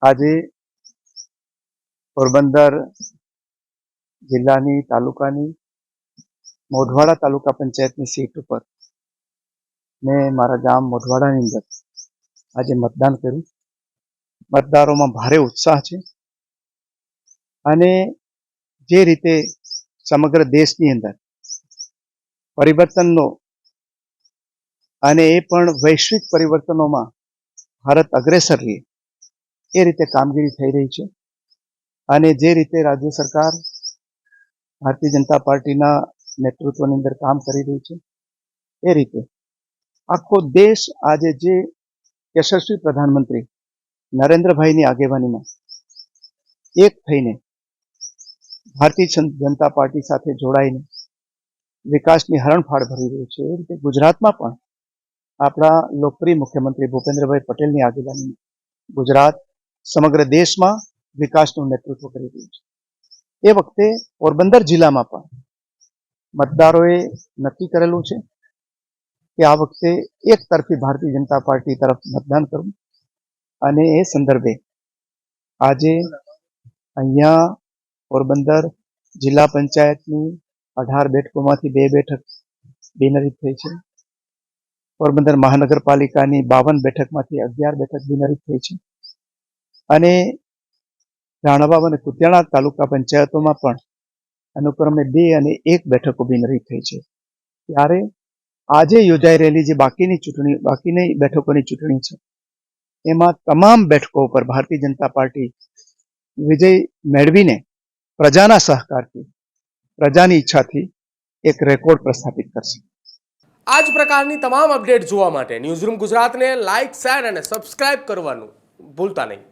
આજે પોરબંદર જિલ્લાની તાલુકાની મોઢવાડા તાલુકા પંચાયતની સીટ ઉપર મેં મારા ગામ મોઢવાડાની અંદર આજે મતદાન કર્યું. મતદારોમાં ભારે ઉત્સાહ છે અને જે રીતે સમગ્ર દેશની અંદર પરિવર્તનનો અને એ પણ વૈશ્વિક પરિવર્તનોમાં ભારત અગ્રેસર રહે એ રીતે કામગીરી થઈ રહી છે. અને જે રીતે રાજ્ય સરકાર ભારતીય જનતા પાર્ટીના નેતૃત્વની અંદર કામ કરી રહી છે એ રીતે આખો દેશ આજે જે યશસ્વી પ્રધાનમંત્રી નરેન્દ્રભાઈની આગેવાનીમાં એક થઈને ભારતીય જનતા પાર્ટી સાથે જોડાઈને વિકાસની હરણફાળ ભરી રહ્યું છે. એ રીતે ગુજરાતમાં પણ આપણા લોકપ્રિય મુખ્યમંત્રી ભૂપેન્દ્રભાઈ પટેલની આગેવાનીમાં ગુજરાત સમગ્ર દેશમાં વિકાસનું નેતૃત્વ કરી રહ્યું છે. એ વખતે પોરબંદર જિલ્લામાં પણ મતદારોએ નક્કી કરેલું છે કે આ વખતે એક તરફી ભારતીય જનતા પાર્ટી તરફ મતદાન કરવું. અને એ સંદર્ભે આજે અહીંયા પોરબંદર જિલ્લા પંચાયતની 18 બેઠકોમાંથી 2 બેઠક બિનહરીફ થઈ છે. પોરબંદર મહાનગરપાલિકાની 52 બેઠકમાંથી 11 બેઠક બિનહરીફ થઈ છે. અને રાણાવાવ અને કુતિયાણા તાલુકા પંચાયતોમાં પણ અનુક્રમે 2 અને 1 બેઠકો બિનહરીફ થઈ છે. ત્યારે આજે યોજાઈ રહેલી જે બાકીની બેઠકોની ચૂંટણી છે એમાં તમામ બેઠકો ઉપર ભારતીય જનતા પાર્ટી વિજય મેળવીને પ્રજાના સહકારથી, પ્રજાની ઈચ્છાથી એક રેકોર્ડ પ્રસ્થાપિત કરશે. આ જ પ્રકારની તમામ અપડેટ જોવા માટે ન્યૂઝરૂમ ગુજરાતને લાઇક, શેર અને સબસ્ક્રાઇબ કરવાનું ભૂલતા નહીં.